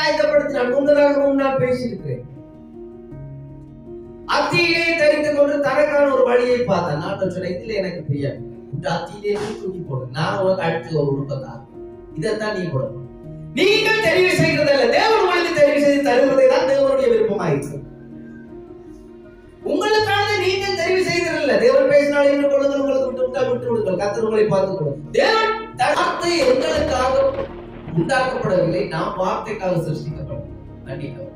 ஆயத்தப்படுத்தினான். முன்னதாகவும் நான் பேசியிருக்கிறேன். அத்தியிலே தெரிந்து கொண்டு தனக்கான ஒரு வழியை பார்த்தான். நான் சொன்னேன், இதுல எனக்கு பிரியா அத்தியிலே தூக்கி போடு, நான் உனக்கு அடுத்து ஒரு உறுப்பத்தான், இதைத்தான் நீ போடணும். நீங்கள் தெரிவு செய்கிறதல்ல, தேவன் உங்களுக்கு தெரிவு செய்து தருவதை தான் தேவனுடைய விருப்பமாயிருக்கு. உங்களுக்கானதை நீங்கள் தெரிவு செய்கிறதில்ல. தேவன் பேசினால் என்ன கொள்ளுங்கள், உங்களுக்கு விட்டு விடுங்கள், கர்த்தர் உங்களை பார்த்துக் கொள்ளும். தேவன் வார்த்தை எங்களுக்காக உண்டாக்கப்படவில்லை, நாம் வார்த்தைக்காக சிருஷ்டிக்கப்படும். கண்டிப்பாக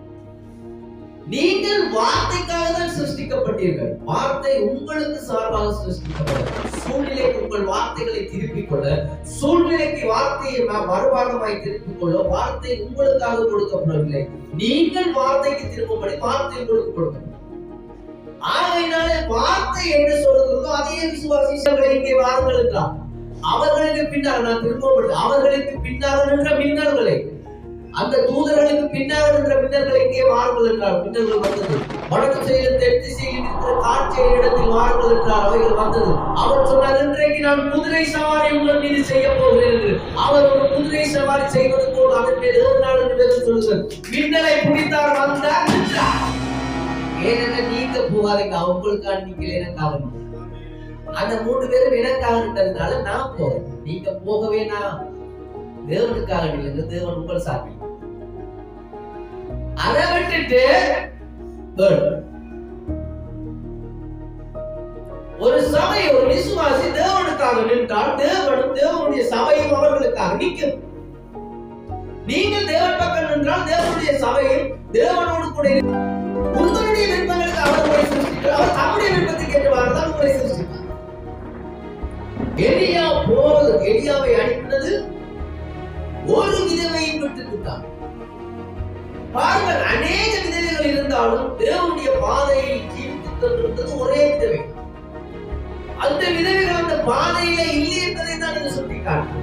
நீங்கள் வார்த்தைக்காக தான் சிருஷ்டிக்கப்பட்டீர்கள். வார்த்தை உங்களுக்கு சார்பாக சிருஷ்டிக்கப்படும். சூழ்நிலைக்கு உங்கள் வார்த்தைகளை திருப்பிக் கொள்ள, சூழ்நிலைக்கு வார்த்தையை மறுபாகமாய் திருப்பிக் கொள்ள வார்த்தை உங்களுக்காக கொடுக்கப்படவில்லை. நீங்கள் வார்த்தைக்கு திரும்பப்படி வார்த்தை உங்களுக்கு கொடுக்கப்படும். ஆகையினாலே வார்த்தை என்ன சொல்லுகிறதோ அதையே விசுவாசிகளை இங்கே வாருங்கள் என்றார். அவர்களுக்கு பின்னால் நான் திரும்பப்பட்டு அவர்களுக்கு பின்னால் நின்ற மின்னல்களை, அந்த தூதர்களுக்கு பின்னால் நின்ற மின்னல்களை இங்கே வாருங்கள் என்றார். மின்னல்கள் வந்தது. வடக்கு செயலில் தெற்கு செயலில் இருக்கிற காட்சிய இடத்தில் வாருங்கள் என்றார். அவைகள் வந்தது. அவர் சொன்னார், இன்றைக்கு நான் குதிரை சவாரி உங்கள் மீது செய்ய போகிறேன் என்று. அவர் ஒரு குதிரை சவாரி செய்வது போல் அதன் மேல் 7 நாள் என்று சொல்லுங்கள். மின்னலை பிடித்தார், வந்தார், நின்றார். ஏனென்ன நீங்க போகாதீங்க, அவங்களுக்காக நீங்கள் எனக்காக. அந்த 3 பேரும் எனக்காக இருந்ததுனால நான் போறேன். நீங்க போகவே நான் தேவனுக்காக இல்லைங்க, தேவன் உங்கள் சாமி. அதை விட்டுட்டு ஒரு சபை, ஒரு விசுவாசி தேவனுக்காக நின்றால் தேவனும் தேவனுடைய சபையும் அவர்களுக்காக நிற்கும். நீங்கள் தேவன் பக்கம் நின்றால் தேவனுடைய சபையும் தேவனோடு கூட உங்களுடைய விருப்பங்களுக்கு அவர் உங்களை சிருஷ்டிக்கிறார். அவர் தம்முடைய விருப்பத்துக்கு ஏற்றவாறு தான் உங்களை சிருஷ்டிக்கிறார். எலியாவை அனுப்பினது ஒரு விதவையை விட்டுத்தான். பாருங்கள், அநேக விதவைகள் இருந்தாலும் தேவனுடைய பாதையில் ஜீவித்துக் கொண்டிருந்தது ஒரே விதவை. அந்த விதவைகள் அந்த பாதையில இல்லை என்பதை தான் இது சுட்டிக்காட்டு.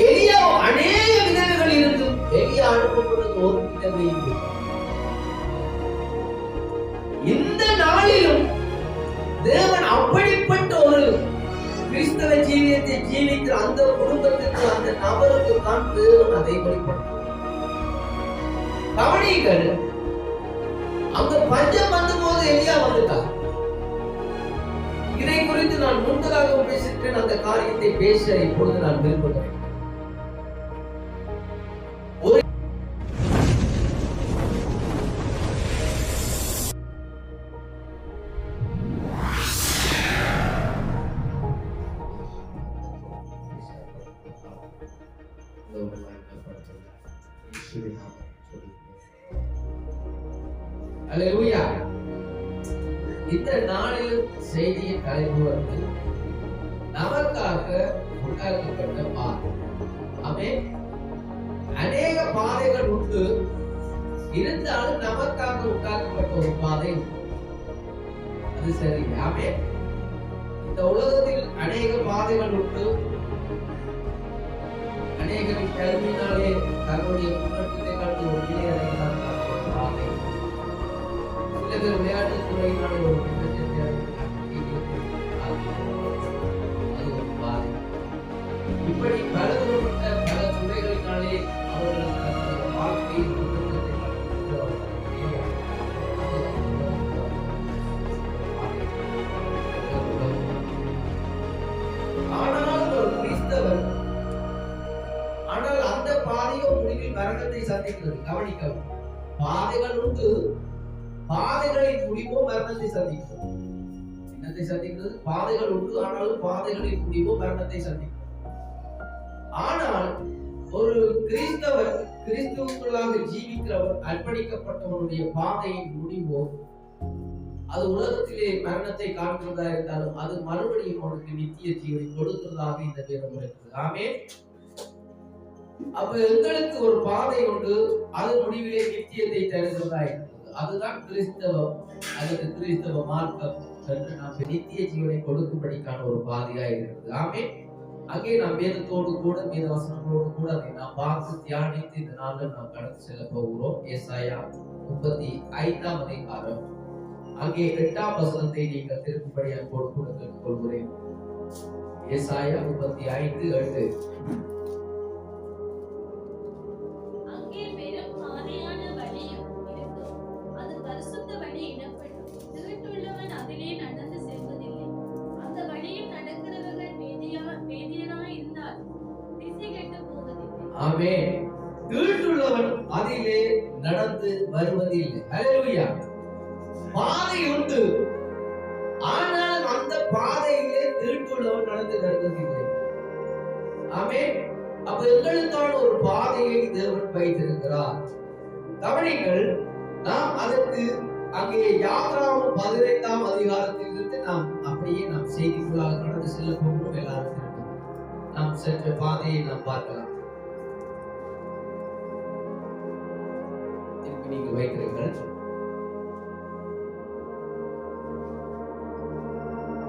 எலியா அநேக விதவைகள் இருந்தும் எலியா அனுப்பப்பட்டது ஒரு விதவை. இந்த நாளிலும் தேவன் அப்படிப்பட்ட ஒரு கிறிஸ்தவ ஜீவியத்தை ஜீவிக்கிற அந்த குடும்பத்துக்கு, அந்த நபருக்கு தான் தேவன் அதை வெளிப்படுத்தும். கவனிகள், அங்க பஞ்சம் வந்த போது எலியா வந்துட்டார். இதை குறித்து நான் முன்பதாக பேசிட்டேன். அந்த காரியத்தை பேச இப்பொழுது நான் விரும்புகிறேன். அல்லேலூயா. இந்த நாளில் செய்தியை தலைமுறை நமக்காக உண்டாக்கப்பட்ட பாதை. ஆமென். அநேக பாதைகள் உண்டு, இருந்தாலும் நமக்காக உண்டாக்கப்பட்ட ஒரு பாதை அது சரி. ஆமென். இந்த உலகத்தில் அநேக பாதைகள் உண்டு. அநேகரின் கல்வியினாலே தன்னுடைய முன்னேற்றத்தை காட்டு ஒரு நிலையடைகிறார் பாதை. சில பேர் விளையாட்டுத் துறையினாலே ஒரு முன்னேற்றத்தை அது ஒரு பாதை. இப்படி பலதரப்பட்ட பல துறைகளினாலே அவர்கள் தன்னுடைய வாழ்க்கையில் முன்னேற்றத்தை ஆனால் ஒரு கிறிஸ்தவன் அந்த பாதையோ முடிவில் மரணத்தை சந்திக்கிறது. கவனிக்கவும், பாதைகள் உண்டு, பாதைகளின் முடிவோ மரணத்தை சந்திக்கும். என்னத்தை சந்திக்கிறது? பாதைகள் உண்டு, ஆனாலும் பாதைகளின் முடிவோ மரணத்தை சந்திக்கும். ஆனால் ஒரு கிறிஸ்தவர், கிறிஸ்துவுக்குள்ளாக ஜீவிக்கிறவர், அர்ப்பணிக்கப்பட்டவருடைய பாதையின் முடிவோ அது உலகத்திலே மரணத்தை காண்கிறதா இருந்தாலும் அது மறுபடியும் அவனுக்கு நித்திய ஜீவனை கொடுக்கிறதாக இந்த வேதம் இருக்கிறது. ஆமென். அப்ப எங்களுக்கு ஒரு பாதை உண்டு, அது முடிவிலே நித்தியத்தை தருகிறதா இருக்கிறது. அதுதான் கிறிஸ்தவம் அல்லது கிறிஸ்தவ மார்க்கம் என்று நாம் நித்திய ஜீவனை கொடுக்கும்படிக்கான ஒரு பாதையா இருக்கிறது. ஆமென். அங்கே நாம் வேதத்தோடு கூட, வேத வசனங்களோடு கூட அதை நாம் பார்த்து தியானித்து இந்த நாளில் நாம் கடந்து செல்ல போகிறோம். ஏசாயா 35ஆம் அதிகாரம் அங்கே 8ஆம் வசனத்தை நீங்கள் திருப்பும்படி அன்போடு கூட கேட்டுக்கொள்கிறேன். ஏசாயா 35:8. ஆமென். தீட்டுள்ளவன் அதிலே நடந்து வருவதில்லை. ஹல்லேலூயா. பாதை உண்டு, ஆனால் அந்த பாதையிலே தீட்டுள்ளவன் நடந்து வருவதில்லை. ஆமென். அப்ப எங்களுக்கான ஒரு பாதையை தேவன் வைத்திருக்கிறார். கவனிங்கள், நாம் அதற்கு அங்கே யாத்ராவும் 15ஆம் அதிகாரத்தில் இருந்து நாம் அப்படியே நாம் செய்திக்குள்ளாக கடந்து செல்ல போகிறோம். எல்லாரும் நாம் சென்ற பாதையை நாம் பார்க்கலாம். நீங்க வைக்கிறீர்கள்.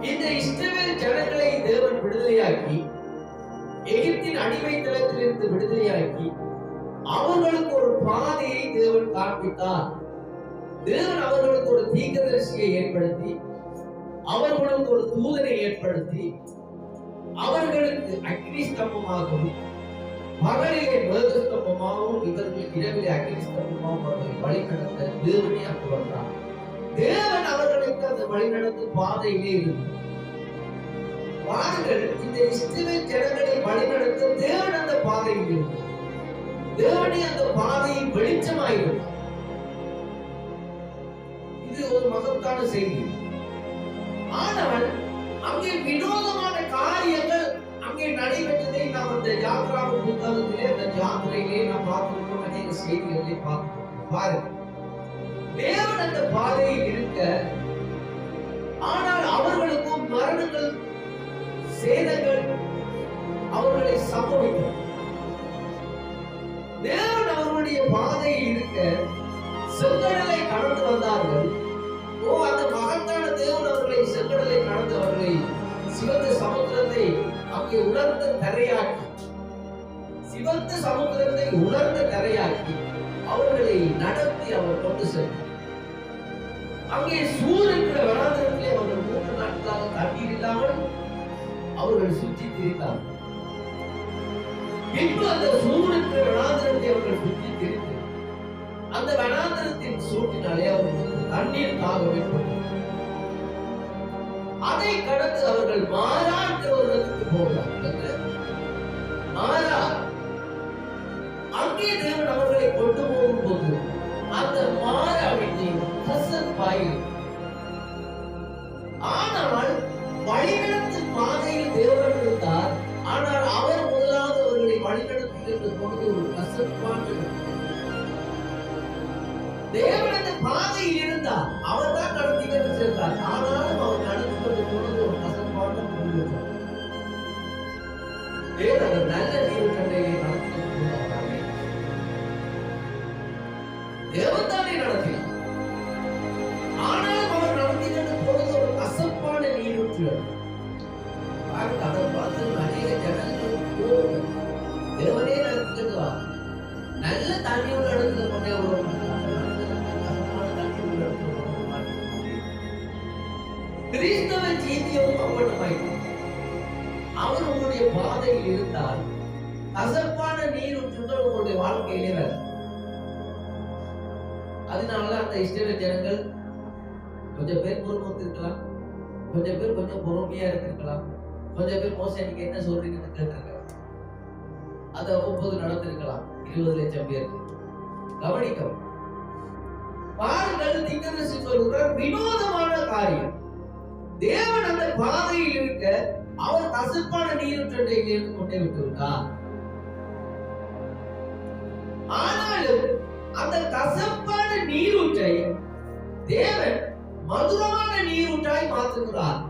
இந்த இஸ்ரவேல் ஜனங்களை தேவன் விடுதலையாக்கி, எகிப்தின் அடிமைத்தனத்திலிருந்து விடுதலையாக்கி, அவர்களுக்கு ஒரு பாதையை தேவன் காண்பித்தார். தேவன் அவர்களுக்கு ஒரு தீர்க்கதரிசியை ஏற்படுத்தி, அவர்களுக்கு ஒரு தூதனை ஏற்படுத்தி, அவர்களுக்கு அக்னி ஸ்தம்பமாகவும் பகலிலே மேக ஸ்தம்பமாகவும் இவர்கள் இரவிலே அக்னி ஸ்தம்பமாகவும் அவர்களை வழிநடத்த தேவனே அங்கு வந்தார். தேவன் அவர்களுக்கு அந்த வழிநடத்தும் பாதையிலே இருந்தார். பாருங்கள், இந்த இஸ்ரவேல் ஜனங்களை வழிநடத்த தேவன் அந்த பாதையில் இருந்தார். தேவனே அந்த பாதையில் வெளிச்சமாயிருந்தார். இது ஒரு மகத்தான செய்தி. ஆனால் அங்கே வினோதமான காரியங்கள் அங்கே நடைபெற்றதை நாம் அந்த யாத்ராவின் புத்தகத்திலே, அந்த யாத்திரையிலே நாம் பார்த்திருக்கிறோம். அநேக செய்திகளை பார்த்திருக்கிறோம். பாருங்க, தேவன் அந்த பாதையில் இருக்க, ஆனால் அவர்களுக்கும் மரணங்கள், சேதங்கள் அவர்களை சம்பவிக்கும். தேவன் அவர்களுடைய பாதையில் இருக்க செங்கடலை கடந்து வந்தார்கள். அந்த மகத்தான தேவன் அவர்களை செங்கடலை கடந்து அவர்களை சிவந்த சமுத்திரத்தை அங்கே உணர்ந்த தரையாக்கி, சிவந்த சமுத்திரத்தை உணர்ந்த தரையாக்கி அவர்களை நடத்தி அவர் கொண்டு சென்றார். அங்கே சூரியனுடைய வனாந்திரத்திலே அவர்கள் 3 நாட்களாக தண்ணீர் இல்லாமல் அவர்கள் சுற்றி திரிந்தார்கள். பின்பு அந்த சூரியனுடைய வனாந்திரத்தை அவர்கள் சுற்றி திரிந்து, அந்த வனாந்திரத்தின் சூட்டினாலே அவர்களுக்கு தண்ணீர் தாகம் ஏற்பட்டது. அதை கடந்து அவர்கள் மாரா என்ற ஒரு இடத்துக்கு போகிறார்கள். மாரா, அங்கே தேவன் அவர்களை கொண்டு போகும்போது அந்த மாராவின் கசப்பாயில், ஆனால் வழிநடத்தும் பாதையில் தேவன் இருந்தார். ஆனால் அவர் முதலாவது அவர்களை வழிநடத்துகின்ற பொழுது ஒரு கசப்பான தேவன் அந்த பாதையில் இருந்தார். அவர் தான் நடத்தி கொண்டு சென்றார். ஆனாலும் அவர் நடத்தி கொண்டு போனது ஒரு கசப்பான முடிவு. தேவன் நல்ல நீர் கண்டையை நடத்தி கொண்டு போனாரே, தேவன் தானே நடத்தினார். ஆனாலும் அவர் நடத்தி கொண்டு போனது ஒரு கசப்பான நீரூற்று. அதை பார்த்து அநேக ஜனங்கள் தேவனே நடத்தி கொண்டுவார். நல்ல தண்ணியோட இடத்துல கொண்டே வருவாங்க. கிறிஸ்தவ ஜீவியம் அப்பட்டமாயிற்று. அவர் உங்களுடைய பாதையில் இருந்தால் கசப்பான நீரூற்றுகள் உங்களுடைய வாழ்க்கையிலே வரும். அதனால அந்த இஸ்ரவேல் ஜனங்கள் கொஞ்சம் பேர் பொறுமையாக இருக்கலாம், கொஞ்சம் பேர் கொஞ்சம் பொறுமையா இருந்திருக்கலாம், கொஞ்சம் பேர் மோசம் நீங்க என்ன சொல்றீங்கன்னு கேட்டிருக்கலாம். அது அவ்வப்போது நடந்திருக்கலாம். 20 லட்சம் பேர் கவனிக்கவும். பாருங்கள், தீர்க்கதரிசி சொல்கிறார், வினோதமான காரியம். தேவன் அந்த பாதையில் இருக்க அவர் கசப்பான நீரூற்றிலிருந்து கொண்டே விட்டு விட்டார். ஆனாலும் அந்த கசப்பான நீரூற்றை தேவன் மதுரமான நீரூற்றாய் மாற்றுகிறார்.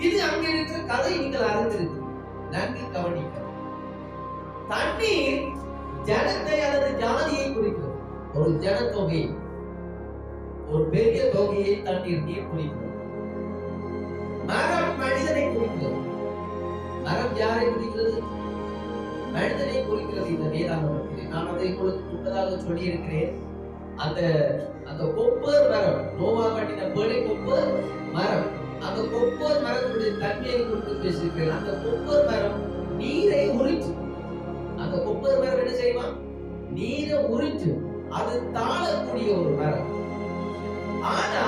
இது அங்க இருக்கிற கதை நீங்கள் அறிந்திருக்கு. நன்கு கவனிக்க. தண்ணீர் ஜனத்தை அல்லது ஜாதியை குறிக்கிறது. ஒரு ஜனத்தொகை, ஒரு பெரிய தொகையை தண்ணீர் நீர் குறிக்கிறது. மரம் மனிதனை குறிக்கிறது. மரம் யாரை குறிக்கிறது? மனிதனை குறிக்கிறது. இந்த வேதாகமத்திலே நான் அதை உங்களுக்கு முன்னதாக சொல்லி இருக்கிறேன். அந்த கொப்பர் மரம், நோவா கட்டின பேழை கொப்பர் மரம், அந்த கொப்பர் மரத்துடைய தன்மையை குறித்து பேசியிருக்கிறேன். அந்த கொப்பர் மரம் நீரை உறிஞ்சு, அந்த கொப்பர் மரம் என்ன செய்வான்? நீரை உறிஞ்சு அது தாழக்கூடிய ஒரு மரம். ஆனா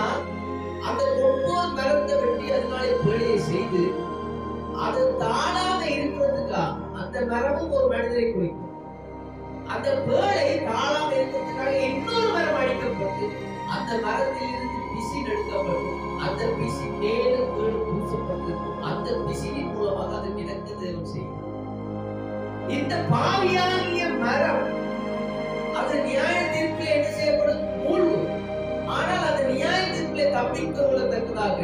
அந்த கொப்பர் மரத்தை வெட்டி அதனாலே பேழையை செய்து அது தாழாக இருக்கிறதுக்கா அந்த மரமும் ஒரு மனிதனை குறிக்கும். அந்த பேழை தாழாம இருக்கிறதுக்காக இன்னொரு மரம் அடிக்கப்பட்டு அந்த மரத்தில் இருந்து பிசின் எடுக்கப்பட்டு அந்த பிசி மேல கீழ் பூசப்பட்டு அந்த பிசினின் மூலமாக அது மிதக்க தேவன் செய்யும். இந்த பாவியாகிய மரம் அது நியாய தீர்ப்பில் என்ன செய்யப்படும்? மூழ்கும். ஆனால் அந்த நியாய தீர்ப்பில் தப்பிக்கொள்ளத்தக்கதாக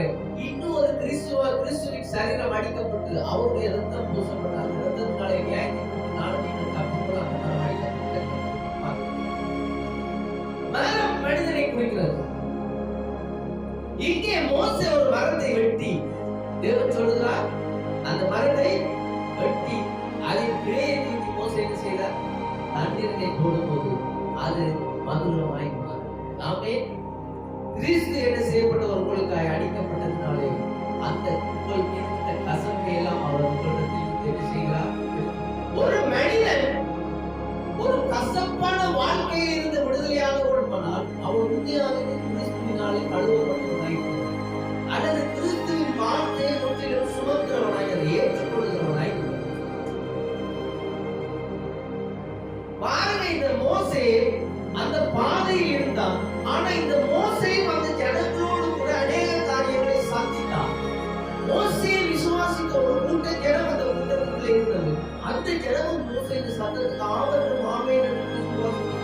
இன்னும் ஒரு கிறிஸ்துவின் சரீரம் அடிக்கப்பட்டு அவருடைய ரத்தம் பூசப்பட்ட அந்த ரத்தத்தினாலே நியாய தீர்ப்புக்கு நானும் நீங்கள் தப்பிக்கொள்ள அந்த மரம் அடிக்கப்பட்டு மரம் மனிதனை குறிக்கிறது. இங்கே மோசே ஒரு மரத்தை வெட்டி தேவன் சொல்லுகிறார், அந்த மரத்தை வெட்டி அதில் கிளையை தூக்கி மோசே என்ன செய்தார்? தண்ணீரை போடும்போது அது மதுரமாய் மாறும். ஆமே. கிறிஸ்து என்ன செய்யப்பட்டவர்களுக்காய் அடிக்கப்பட்டதுனாலே அந்த உங்களுக்கு இருந்த கசப்பை எல்லாம் அவர் உங்களிடத்தில் என்ன செய்கிறார்? ஒரு மனிதன் ஒரு கசப்பான வாழ்க்கையில் இருந்து விடுதலையாக கொடுப்பானால் அவர் உண்மையாகவே கிறிஸ்துவினாலே கழுவப்பட்டவனாய் அல்லது கிறிஸ்துவின் வார்த்தையை முற்றிலும் சுமக்கிறவனாய் அதை ஏற்றுக்கொள்கிறவனாய் பாருங்க. இந்த மோசே அந்த பாதையில் இருந்தான். ஆனா இந்த மோசேயும் அந்த ஜனங்களோடு கூட அநேக காரியங்களை சாதித்தான். மோசே விசுவாசித்த ஒரு கூட்ட ஜனம் அந்த கூட்டத்துக்குள்ள இருந்தது. அந்த ஜனமும் மோசேயின் சத்தத்துக்கு ஆவரும் ஆமென் என்று விசுவாசித்தார்கள்.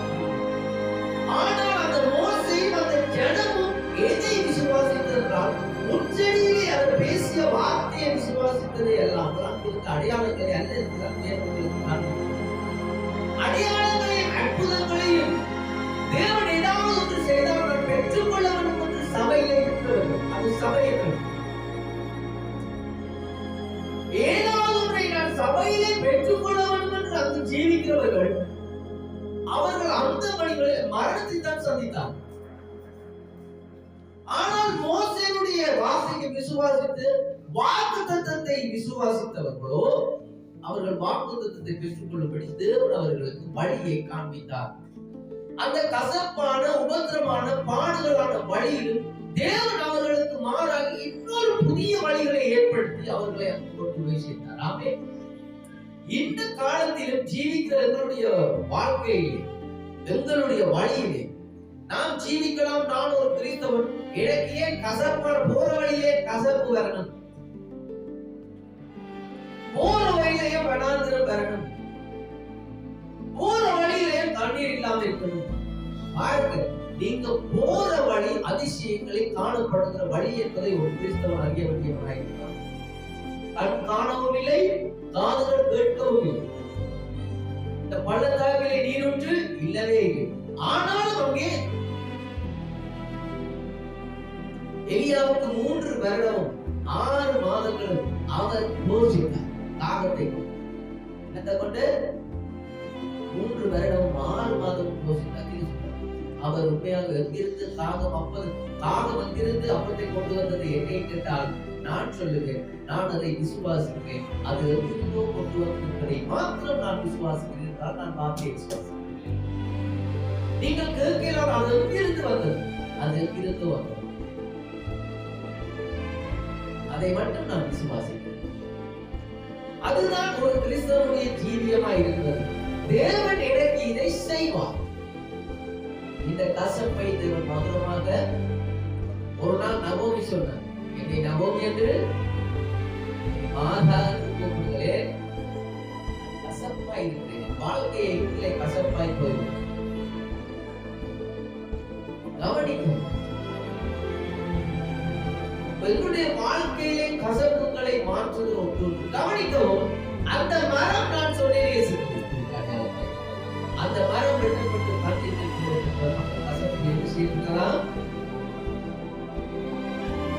ஆனால் அந்த மோசேயும் அந்த ஜனமும் எதை விசுவாசித்தார்கள்? முச்செடியிலே அவர் பேசிய வார்த்தையை விசுவாசித்ததை எல்லாம் அடையாளங்களை அல்ல இருக்கிறார். அடையாளங்களையும் அற்புதங்களையும் தேவன் ஏதாவது ஒன்று செய்தால் நான் பெற்றுக்கொள்ள வேண்டும் என்று சபையிலே இருக்கிறது. அது சபையில் ஏதாவது ஒன்றை நான் சபையிலே பெற்றுக்கொள்ள வேண்டும் என்று அங்கு ஜீவிக்கிறவர்கள் அவர்கள் அந்த வழிகளில் மரணத்தை தான் சந்தித்தார். ஆனால் மோசேயுடைய வார்த்தையை விசுவாசித்து வாக்குத்தத்தத்தை விசுவாசித்தவர்களோ அவர்கள் வாக்குத்தத்தத்தை பெற்றுக்கொள்ளும்படி தேவன் அவர்களுக்கு வழியை காண்பித்தார். அந்த கசப்பான உபத்திரமான பாடுகளான வழியிலும் தேவன் அவர்களுக்கு மாறாக இன்னொரு புதிய வழிகளை ஏற்படுத்தி அவர்களை அங்கு கொண்டு போய் சேர்த்தார். ஆமே. இந்த காலத்திலும் ஜீவிக்கிற எங்களுடைய வாழ்க்கையிலே எங்களுடைய வழியிலே நாம் ஜீவிக்கலாம். நான் ஒரு கிறிஸ்தவன், எனக்கு ஏன் கசப்பான போற வழியிலே கசப்பு வரணும்? போற வழியிலேயே வனாந்திரம் வரணும்? போற வழியிலே தண்ணீர் இல்லாம இருக்கணும்? பாருங்க, நீங்க போற வழி அதிசயங்களை காணப்படுகிற வழி என்பதை ஒரு கிறிஸ்தவன் அறிய வேண்டியவனாயிருக்கிறான். கண் காணவும் இல்லை, காதுகள் கேட்கவும் இல்லை. இந்த பள்ளத்தாக்கிலே நீரூற்று இல்லவே இல்லை. ஆனாலும் அங்கே எலியாவுக்கு 3 வருடமும் 6 மாதங்களும் அவர் போஷித்தார். தாகத்தை என்னத்தை கொண்டு 3 வருடமும் 6 மாதமும் போஷித்தார். அவர் உண்மையாக எங்கிருந்து தாகம் வந்திருந்து அப்பத்தை கொண்டு வந்தது என்னை கேட்டால் நான் சொல்லுவேன், நான் அதை விசுவாசிக்கிறேன். அது எங்கிருந்தோ கொண்டு வந்திருப்பதை மாத்திரம் நான் விசுவாசிக்கிறேன் என்றால் நான் வார்த்தையை விசுவாசிக்கிறேன். நீங்கள் கேட்கலாம், அது எங்கிருந்து வந்தது? அது எங்கிருந்து வந்தது? அதை மட்டும் நான் விசுவாசிக்கிறேன். அதுதான் ஒரு கிறிஸ்தவனுடைய ஜீவியமாய் இருக்கிறது. தேவன் எனக்கு இதை செய்வார். இந்த கசப்பை தேவன் மதுரமாக ஒரு நாள் நவோமி சொன்னார், என்னை நவோமி என்று கூப்பிடுங்களே, கசப்பாய் இருக்கிறேன், வாழ்க்கையை வீட்டிலே கசப்பாய் போய் கவனிக்கும். என்னுடைய வாழ்க்கையிலே கசப்புகளை மாற்றுகிற ஒன்று கவனிக்கவும். அந்த மரம் நான் சொன்னேன், அந்த மரம் வெட்டப்பட்டு கண்டிப்பாக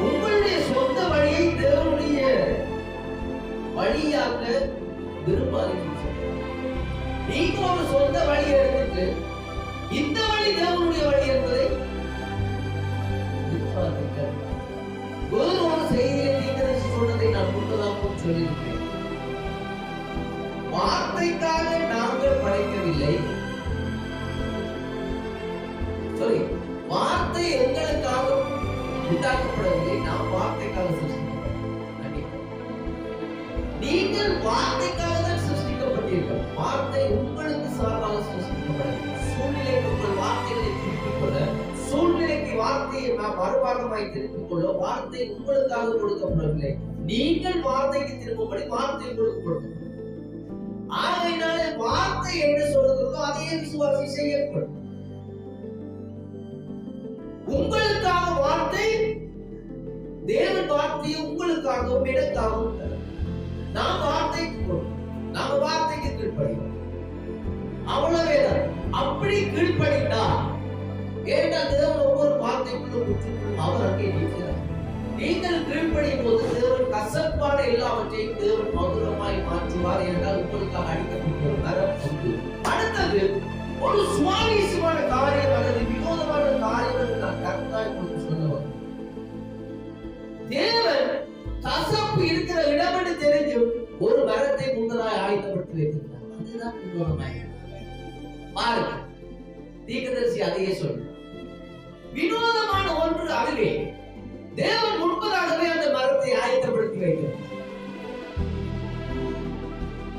உங்களுடைய சொந்த வழியை தேவனுடைய வழியாக விரும்பாதீங்க. நீங்க ஒரு சொந்த வழியை எடுத்துட்டு இந்த வழி தேவனுடைய வழி என்பதை விரும்பாதீர்கள். வேறு ஒரு செய்தியை நீங்கள் சொன்னதை நான் முன்னதாக சொல்லியிருக்கிறேன். வார்த்தைக்காக நாங்கள் படைக்கவில்லை. வார்த்தை எங்களுக்காக உண்டாக்கப்படவில்லை, நாம் வார்த்தைக்காக சிருஷ்டிக்கப்பட்டோம். நீங்கள் வார்த்தைக்காக தான் சிருஷ்டிக்கப்பட்டீர்கள். வார்த்தை உங்களுக்கு சார்பாக சிருஷ்டிக்கப்பட்டது. பூரணமாய் திருப்பிக் கொள்ள வார்த்தை உங்களுக்காக கொடுக்கப்படவில்லை. நீங்கள் வார்த்தைக்கு திரும்பும்படி வார்த்தை கொடுக்கப்படும். ஆகையினாலே வார்த்தை என்ன சொல்லுகிறதோ அதையே விசுவாசி செய்யப்படும். உங்களுக்காக வார்த்தை, தேவன் வார்த்தையை உங்களுக்காகவும் எனக்காகவும் நாம் வார்த்தைக்கு கொடுக்கும். நாம வார்த்தைக்கு கீழ்ப்படிவோம். அவ்வளவேதான். அப்படி கீழ்ப்படிந்தா, ஏனென்றால் தேவன் ஒவ்வொரு வார்த்தைக்குள்ளும் அவர் அங்கே இருக்கிறார். நீங்கள் கீழ்ப்படியும் போது தேவன் கசப்பான எல்லாவற்றையும் தேவன் மதுரமாய் மாற்றுவார். என்றால் உங்களுக்காக அடிக்கப்பட்ட ஒரு மரம் உண்டு. அடுத்தது ஒரு சுவாரஸ்யமான காரியம் அல்லது வினோதமான காரியம் நான் கருத்தாய் உங்களுக்கு சொல்லுவேன். தேவன் கசப்பு இருக்கிற இடம் என்று தெரிஞ்சும் ஒரு மரத்தை முன்னதாய் ஆயத்தப்படுத்தி வைத்திருக்கிறார். அதுதான் வினோதமாய் பாருங்க. தீர்க்கதரிசி அதையே சொல்லு. வினோதமான ஒன்று அதுவே. தேவன் முன்பதாகவே அந்த மரத்தை ஆயத்தப்படுத்தி வைக்கிறார்.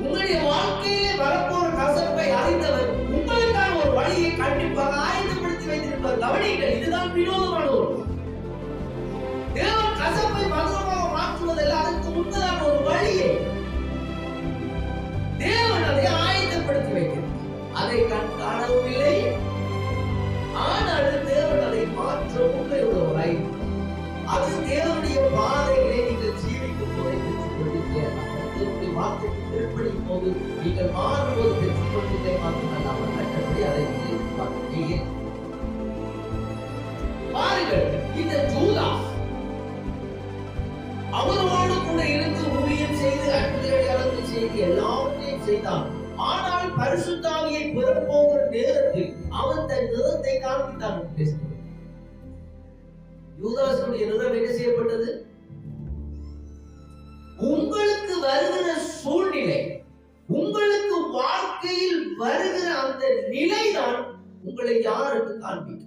உங்களுடைய வாழ்க்கையிலே வரப்போற கசப்பை அறிந்தவர் உங்களுக்கான ஒரு வழியை கண்டிப்பாக ஆயத்தப்படுத்தி வைத்திருப்பார். கவனிங்கள், இதுதான் வினோதமான ஒன்று. தேவன் கசப்பை மதுரமாக மாற்றுவதில்லை, அதற்கு முன்பதான ஒரு வழியை தேவன் அதை ஆயத்தப்படுத்தி வைக்கிறார். அதை காணவும் இல்லை, ஆனால் தேவன் அதை மாற்ற உண்மையுள்ளவராய். அது தேவனுடைய பாதையிலே நீங்கள் ஜீவிக்கும் போது பெற்றுக்கொள்ளுடைய வார்த்தைக்கு கீழ்ப்படியும் போது நீங்கள் மாறும்போது பெற்றுக்கொள்வதை மாற்றமல்ல, அவர் கட்டப்படி அதை பாருங்கள். இந்த ஜூதாஸ் அவரோடு கூட இருந்து ஊழியம் செய்து அற்புதங்களை செய்து எல்லாவற்றையும் செய்தான். ஆனால் பரிசுத்தாவியை பெறப்போகிற நேரத்தில் அவன் தன் நிறத்தை காண்பித்தான். யூதாசுடைய நிறம் என்ன செய்யப்பட்டது? உங்களுக்கு வருகிற சூழ்நிலை, உங்களுக்கு வாழ்க்கையில் வருகிற அந்த நிலைதான் உங்களை யார் என்று காண்பிக்கும்.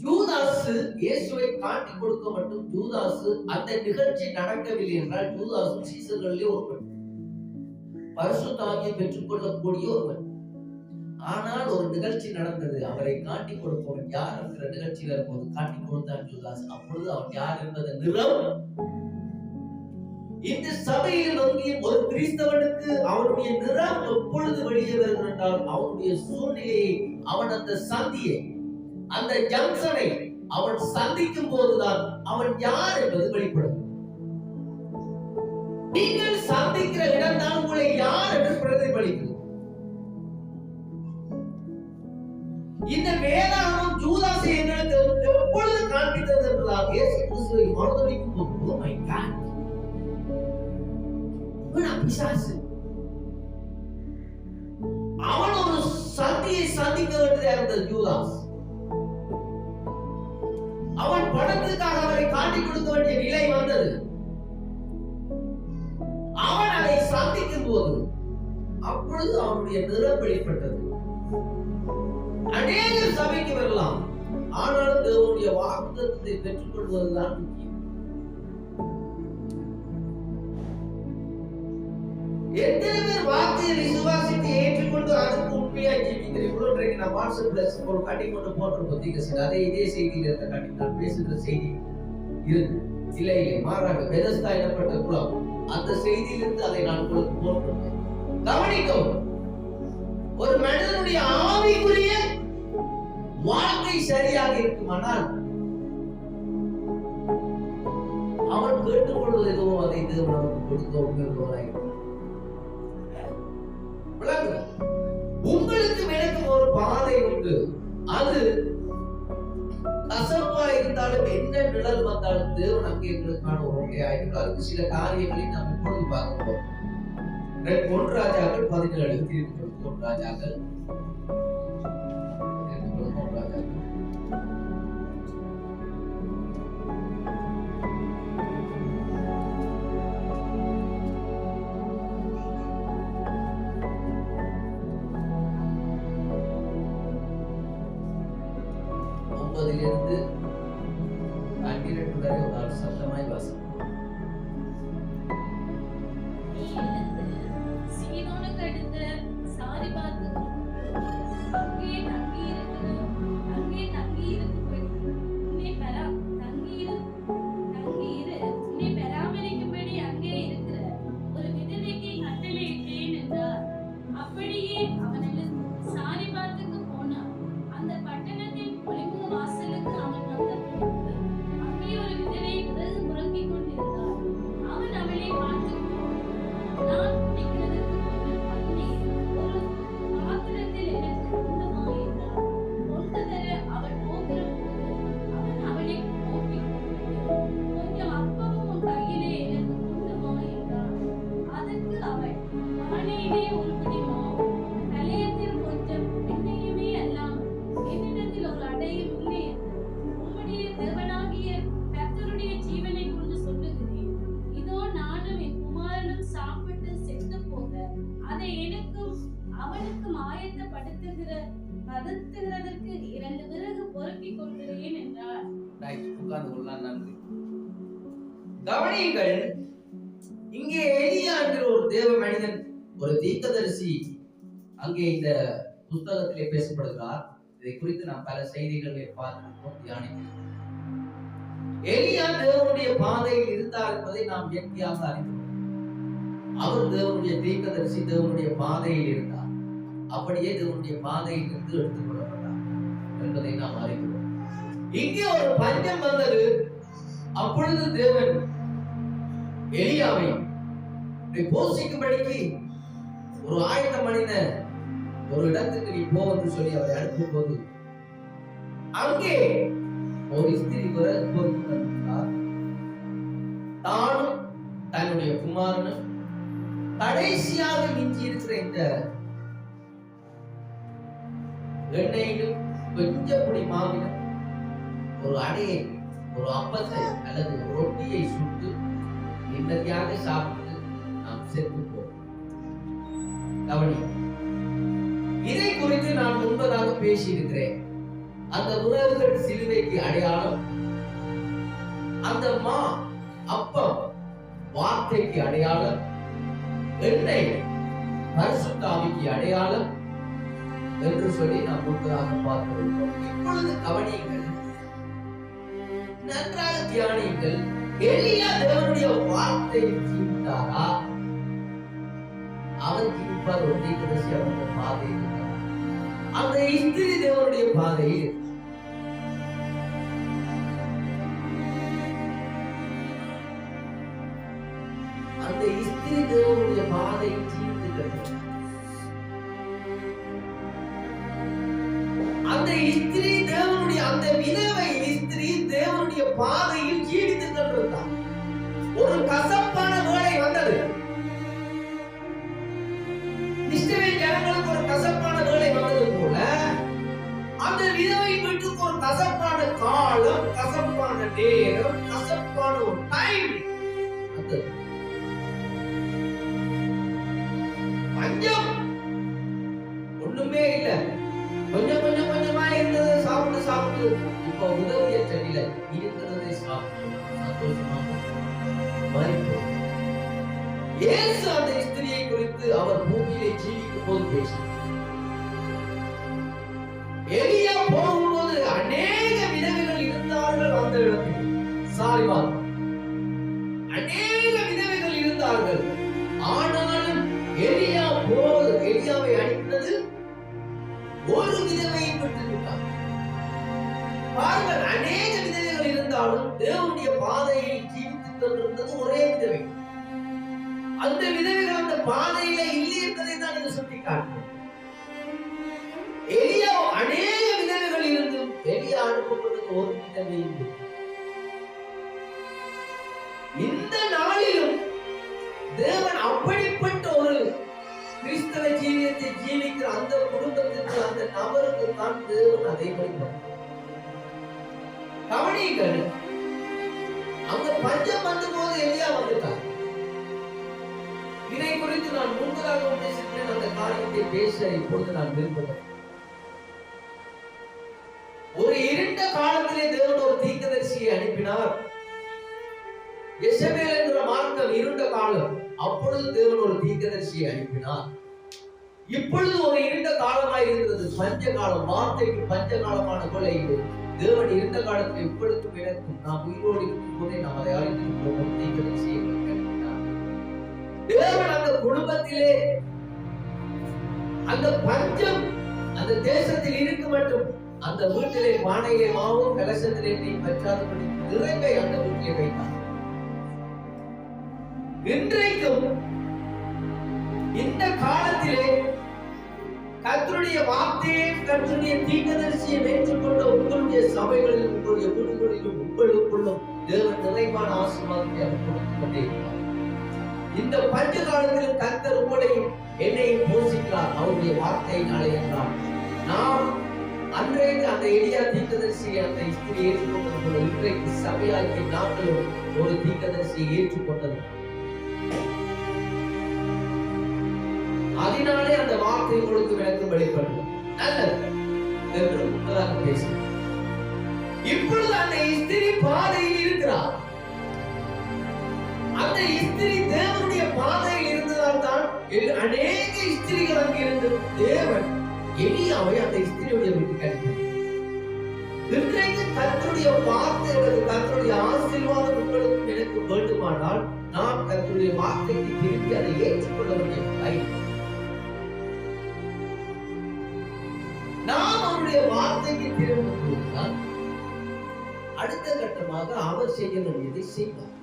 யூதாசு இயேசுவை காட்டி கொடுக்க மட்டும் யூதாசு அந்த நிகழ்ச்சி நடக்கவில்லை என்றால் யூதாசு சீசர்களிலே ஒருவன், பரிசுத்தாவியை பெற்றுக் கொள்ளக்கூடிய ஒருவன். ஆனால் ஒரு நிகழ்ச்சி நடந்தது. அவரை காட்டி கொடுப்பவன் யார் என்கிற நிகழ்ச்சி வரும்போது காட்டி கொடுத்தான் யூதாஸ். அப்பொழுது அவன் யார் என்பதை நிறம். இந்த சபையில் அங்கேயும் ஒரு கிறிஸ்தவனுக்கு அவனுடைய நிறம் எப்பொழுது வெளியே வருகிறது என்றால் அவனுடைய சூழ்நிலையை, அவன் அந்த சந்தியை, அந்த ஜங்ஷனை அவன் சந்திக்கும் போதுதான் அவன் யார் என்பது வெளிப்படும். நீங்கள் சந்திக்கிற இடம் தான் உங்களை யார் என்று பிரதிபலிக்கிறது. இந்த வேதாகமம் யூதாசை எங்களுக்கு எப்பொழுது காண்பித்தது என்றால் இயேசு கிறிஸ்துவை மறுதலிக்கும் போது, ஓ மை காட், இவன் பிசாசு. அவன் ஒரு சந்தியை சந்திக்க வேண்டியதாக இருந்தது யூதாஸ். அவன் பணத்துக்காக அவரை காட்டி கொடுக்க வேண்டிய நிலை வந்தது. அவன் அதை சந்திக்கும் போது அப்பொழுது அவனுடைய நிறம் வெளிப்பட்டது. அநேகர் சபைக்கு வரலாம், ஆனாலும் தேவனுடைய வாக்குத்தத்தத்தை பெற்றுக் கொள்வதுதான் முக்கியம். எத்தனை பேர் வார்த்தையை விசுவாசித்து ஏற்றுக்கொண்டு அதுக்கு உண்மையா ஜீவிக்கிறீங்களோ? இன்றைக்கு நான் வாட்ஸ்அப்ல ஒரு காட்டி கொண்டு போட்டிருக்கோம் தீர்க்கதரிசி. அதே இதே செய்தியில் இருந்த காட்டி நான் பேசுகிற செய்தி இருக்கு இல்லை இல்லை, மாறாக பெதஸ்தா எனப்பட்ட குளம், அந்த செய்தியிலிருந்து அதை நான் உங்களுக்கு போட்டிருக்கேன். கவனிக்கவும், ஒரு மனிதனுடைய ஆவிக்குரிய வாழ்க்கை சரியாக இருக்குமானால் அவன் கேட்டுக்கொள்வது எதுவோ அதை தேவன் அவனுக்கு கொடுக்க உண்மையுள்ளவராய். உங்களுக்கு எனக்கும் ஒரு பாதை உண்டு. அது கசப்பா இருந்தாலும் என்ன நிழல் வந்தாலும் தேவன் அங்கே எங்களுக்கான ஒரு வழியாயிருக்கு. அதுக்கு சில காரியங்களை நாம் இப்பொழுது பார்க்கிறோம். 1 ராஜாக்கள் 17 1 ராஜாக்கள் 9 12 வரை ஒரு சத்தமாய் வாசிப்போம். சீதோனுக்கு அடுத்த சாரிபாத் அங்கே தங்கி இருந்து உன்னை படுத்துகிறதற்கு 2 விறகு பொறுக்கிக் கொள்கிறேன் என்றார். உட்கார்ந்து கொள்ளலாம். நன்றி. கவனியுங்கள், இங்கே எலியா என்கிற ஒரு தேவ மனிதன், ஒரு தீர்க்கதரிசி அங்கே இந்த புத்தகத்திலே பேசப்படுகிறார். இதை குறித்து நாம் பல செய்திகளை பார்க்கிறோம், தியானிக்கிறோம். எலியா தேவனுடைய பாதையில் இருந்தார் என்பதை நாம் இயற்கையாக அறிந்தோம். அவர் தேவனுடைய தீர்க்கதரிசி, தேவனுடைய பாதையில் இருந்தார். அப்படியே தேவனுடைய பாதையில் இருந்து எடுத்துக் கொள்ளப்பட்டார் என்பதை நாம் அறிகிறோம். இங்கே ஒரு பஞ்சம் வந்தது. அப்பொழுது தேவன் எலியாவை போஷிக்கும்படிக்கு ஒரு ஆயத்த மனிதன் ஒரு இடத்துக்கு நீ போ என்று சொல்லி அவரை அனுப்பும் போது அங்கே ஒரு ஸ்திரீ பொறுத்தார். தானும் தன்னுடைய குமாரனும் கடைசியாக மிஞ்சி இருக்கிற இந்த எண்ணெயிலும் கொஞ்சம் பொடி மாவிலும் ஒரு அடையை, ஒரு அப்பத்தை அல்லது ரொட்டியை சுட்டு நிம்மதியாக சாப்பிட்டு நாம் செத்து போவோம். கவனி, இதை குறித்து நான் முன்பதாக பேசியிருக்கிறேன். அந்த உறவுகள் சிலுவைக்கு அடையாளம், அந்த அப்பம் வார்த்தைக்கு அடையாளம், எண்ணெய் பரிசுத்த ஆவிக்கு அடையாளம் என்று சொல்லி நாம் முன்பதாக பார்க்கிறோம். இப்பொழுது கவனியுங்கள், நன்றாக தியானியுங்கள். எலியா தேவனுடைய வார்த்தையை ஜீவித்தாரா? அவர் ஜீவிப்பார். ஒரு தீர்க்கதரிசி அவருடைய பாதையில், அந்த ஸ்திரீ தேவனுடைய பாதையில். அந்த ஸ்திரீ தேவனுடைய பாதையில் ஜீவித்துக்கிறது. அந்த ஸ்திரீ தேவனுடைய, அந்த விதவை ஸ்திரீ தேவனுடைய பாதையில் ஜீவித்துக் கொண்டிருந்தார். ஒரு கசப்பான வேளை வந்தது. இஸ்ரவேல் ஜனங்களுக்கு ஒரு கசப்பான வேளை வந்தது போல அந்த விதவை வீட்டுக்கு ஒரு கசப்பான காலம், கசப்பான நேரம், கசப்பான ஒரு டைம் வந்தது. பஞ்சம் ஒண்ணுமே இல்லை. கொஞ்சம் கொஞ்சம் கொஞ்சமா இருந்ததை சாப்பிட்டு சாப்பிட்டு இப்ப உதவியற்ற நிலை, இருக்கிறதை சாப்பிட்டு சந்தோஷமாக மறிப்போம். இயேசு அந்த ஸ்திரியை குறித்து அவர் பூமியிலே ஜீவிக்கும் போது பேசினார். எலியா போகும்போது அநேக விதவைகள் இருந்தார்கள் அந்த இடத்தில். சாரிவார், அநேக விதவைகள் இருந்தார்கள். ஆனாலும் எலியாவை அனுப்பினது ஒரு விதவையை பெற்றிருந்தார். பாருங்கள், அநேக விதவைகள் இருந்தாலும் தேவனுடைய பாதையில் ஜீவித்துக் கொண்டிருந்தது ஒரே விதவை. அந்த விதவைகள் அந்த பாதையில இல்லை என்பதை தான் இது சுட்டி காட்டுகிறது. எலியா அநேக விதவைகள் இருந்தும் எலியா அனுப்பப்பட்டது ஒரு விதவை. இந்த நாளிலும் தேவன் அப்படிப்பட்ட ஒரு கிறிஸ்தவ ஜீவியத்தை ஜீவிக்கிற அந்த குடும்பத்திற்கு, அந்த நபருக்கு தான் தேவன் அதை படிப்பார். கவனியுங்கள், அங்க பஞ்சம் வந்த போது எலியா வந்துட்டார். இதை குறித்து நான் முன்பதாக பேசினேன். அந்த காரியத்தை பேச இப்பொழுது நான் விரும்புகிறேன். ஒரு இருண்ட காலத்திலே தேவன் ஒரு தீர்க்கதரிசியை அனுப்பினார். எசபேல் என்கிற மார்க்கம் இருண்ட காலம். அப்பொழுது தேவன் ஒரு தீர்க்கதரிசியை அனுப்பினார். இப்பொழுது ஒரு இருண்ட காலமாய் இருக்கிறது, பஞ்ச காலம். வார்த்தைக்கு பஞ்ச காலமான கொலை இது. தேவன் இருண்ட காலத்தில் எப்பொழுதும் எனக்கும் நாம் உயிரோடு இருக்கும் போதே நாம் அதை அறிந்திருக்கிறோம். தீர்க்கதரிசியை அனுப்பினார். தேவன் அந்த குடும்பத்திலே அந்த பஞ்சம் அந்த தேசத்தில் இருக்க மட்டும் அந்த வீட்டிலே பானையிலே மாவும் கலசத்திலே நீர் பற்றாதபடி நிறைவை அந்த வீட்டிலே வைத்தார். இன்றைக்கும் இந்த காலத்திலே கர்த்தருடைய வார்த்தையை, கர்த்தருடைய தீர்க்கதரிசியை ஏற்றுக்கொண்ட உங்களுடைய சபைகளிலும் உங்களுடைய வீடுகளிலும் உங்களுக்குள்ளும் தேவன் நிறைவான ஆசீர்வாதத்தை அவர் கொடுத்துக் கொண்டே இருக்கிறார். இந்த பஞ்ச காலத்திலும் கர்த்தர் உங்களையும் என்னையும் போஷிக்கிறார் அவருடைய வார்த்தையினாலே என்றார். நாம் அன்றைக்கு அந்த எலியா தீர்க்கதரிசியை அந்த ஸ்திரியை ஏற்றுக்கொண்டது போல இன்றைக்கு சபையாகிய நாங்களும் ஒரு தீர்க்கதரிசியை ஏற்றுக்கொண்டது. அதனாலே அந்த வார்த்தை வார்த்தை உங்களுக்கு எனக்கு வெளிப்படும் நல்லது என்று முதலாக பேசினார். இப்பொழுது அந்த ஸ்திரீ பாதையில் இருக்கிறார். அந்த ஸ்திரீ தேவனுடைய பாதையில் இருந்ததால் தான் அநேக ஸ்திரீகள் அங்கு இருந்து தேவன் எலியாவை அந்த ஸ்திரீயுடைய வீட்டுக்கு அனுப்பினார். இன்றைக்கு கர்த்தருடைய வார்த்தை அல்லது கர்த்தருடைய ஆசீர்வாதம் உங்களுக்கு எனக்கு வேண்டுமானால் நாம் கர்த்தருடைய வார்த்தைக்கு திருப்பி அதை ஏற்றுக்கொள்ள வேண்டிய நாம் அவருடைய வார்த்தைக்கு திரும்பும்போதுதான் அடுத்த கட்டமாக அவர் செய்ய வேண்டியதை செய்வார்.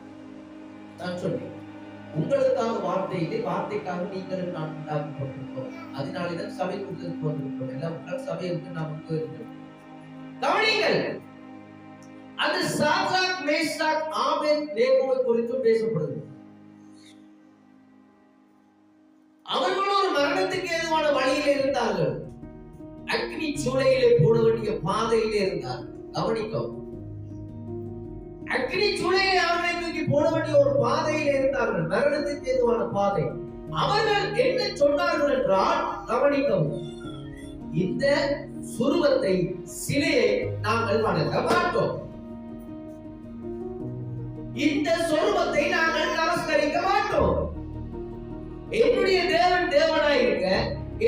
நான் சொன்னேன், உங்களுக்காக வார்த்தையிலே வார்த்தைக்காக நீங்கள் நான் உண்டாக்கப்பட்டிருக்கோம். அதனாலேதான் சபை கூட்டத்துக்கு வந்திருக்கிறோம். எல்லாம் சபைக்கு நாம் போயிருக்கிறோம். கவனிங்கள், அந்த சாத்ராக் மேஷாக் ஆபேத்நேகோவை குறித்து பேசப்படுது. அவர்கள் ஒரு மரணத்துக்கு ஏதுவான வழியிலே இருந்தார்கள். அக்னி சூளையிலே போட வேண்டிய பாதையிலே இருந்தார்கள். கவனிக்கவும், அக்னி சூளையை அவர்களை தூக்கி போட வேண்டிய ஒரு பாதையிலே இருந்தார்கள். மரணத்துக்கு ஏதுவான பாதை. அவர்கள் என்ன சொன்னார்கள் என்றால், கவனிக்கவும், இந்த சுருவத்தை சிலையை நாங்கள் வணங்க மாட்டோம். இந்த சொருவத்தை நாங்கள் நமஸ்கரிக்க மாட்டோம். என்னுடைய தேவன் தேவனாயிருக்க,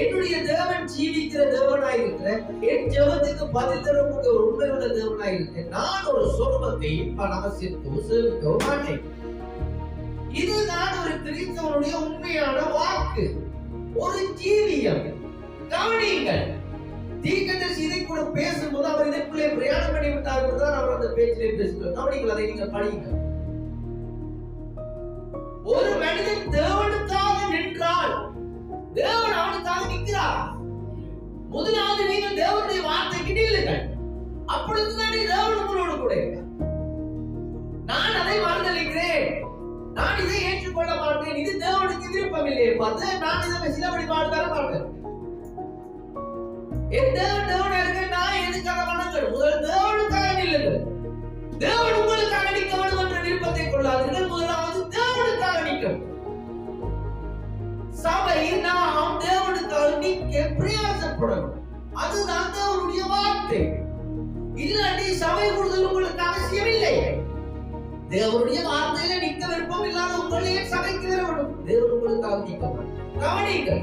என்னுடைய தேவன் ஜீவிக்கிற தேவனாயிருக்கிற, என் ஜெபத்துக்கு பதில் தரக்கூடிய ஒரு உண்மையுள்ள தேவனாயிருக்க, நான் ஒரு சொருவத்தை நமஸ்கரிக்கவோ சேவிக்கவோ மாட்டேன். இதுதான் ஒரு கிறிஸ்தவனுடைய உண்மையான வாக்கு, ஒரு ஜீவியம். கவனியுங்கள், தீர்க்கதரிசி இதை கூட பேசும்போது அவர் இதற்குள்ளே பிரயாணம் பண்ணி விட்டார் என்றுதான் அவர் அந்த பேச்சிலே பேசுகிறார். கவனிங்கள், அதை நீங்கள் படியுங்கள். ஒரு மனிதன் தேவனுக்காக நின்றால் தேவன் அவனுக்காக நிற்கிறார். முதலாவது நீங்கள் தேவனுடைய வார்த்தைக்கு நில்லுங்கள். அப்பொழுதுதான் தேவன் உங்களோடு கூட இருக்கிறார். நான் அதை மறுதலிக்கிறேன், நான் இதை ஏற்றுக்கொள்ள மாட்டேன், இது தேவனுக்கு விருப்பம் இல்லையே பார்த்து நான் இதை சில வழிபாடு தர மாட்டேன். என் தேவன் தேவனா இருக்க, நான் எதுக்காக வணங்கணும்? முதல் தேவனுக்காக நில்லுங்கள். தேவன் உங்களுக்காக நிற்க வேண்டும் என்ற விருப்பத்தை கொள்ளாதீர்கள். முதலாவது தேவனுக்காக நிற்கும். சபை நாம் தேவனுக்காக நிற்க பிரயாசப்படணும். அதுதான் தேவனுடைய வார்த்தை. இல்லாட்டி சபை கூடுதல் உங்களுக்கு அவசியம் இல்லை. தேவனுடைய வார்த்தையில நிற்க விருப்பம் இல்லாத உங்களையே சபைக்கு வர வேண்டும். தேவன் உங்களுக்காக நிற்க வேண்டும். கவனிங்கள்,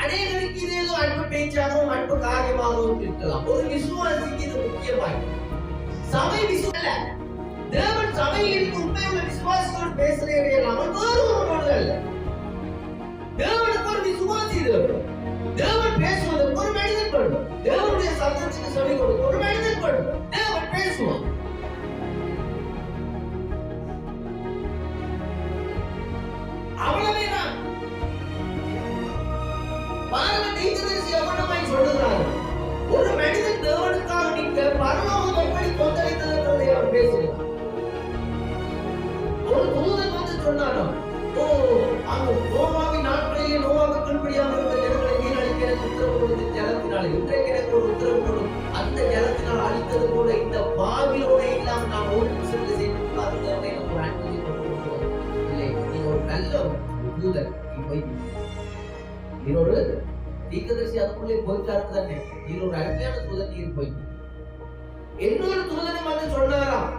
அநேகருக்கு இது ஏதோ அன்பு பேச்சாகவும் அன்பு காரியமாகவும் இருக்கலாம். ஒரு விசுவாசிக்கு இது முக்கியமாய் சபை விசுவாசம் தேவன் சபையில் இருந்து உண்மையுள்ள விசுவாசியோடு பேசுறதே இல்லாமல் வேறு ஒருவரோடு அல்ல. தேவனுக்கு ஒரு விசுவாசி தேவன். தேவன் பேசுவதற்கு ஒரு மனிதன் வேண்டும். தேவனுடைய சத்தத்துக்கு செவி கொடுக்க ஒரு மனிதன் வேண்டும். தேவன் பேசுவான். அவ்வளவுதான். பாருங்க, தீர்க்கதரிசி எவ்வளவாய் சொல்லுகிறார். ஒரு மனிதன் தேவனுக்காக நிற்க பரலோகம் எப்படி கொந்தளித்தது என்பதை அவர் பேசுகிறார். ஒரு தூதன் வந்து சொன்னாரோ, ஓ அங்கு நோவாவின் நாட்களிலே நோவாவுக்கு கீழ்ப்படியாமல் இருந்த ஜனங்களை வீணடிக்க எனக்கு உத்தரவு கொடுத்து ஜலத்தினாலே இன்றைக்கு எனக்கு ஒரு உத்தரவு கொடும். அந்த ஜலத்தினால் அழித்தது போல இந்த பாவிலோட இல்லாமல் நாம் ஓடி சென்று செய்து பாருங்க. ஒரு அன்பு இல்லை, நீ ஒரு நல்ல தூதன், நீ போய் நீரோடு தீர்க்கதரிசி அதுக்குள்ளே போயிட்டாரு தானே. நீர் ஒரு அருமையான தூதன், நீர் போய் இன்னொரு தூதனை வந்து சொன்னாராம்,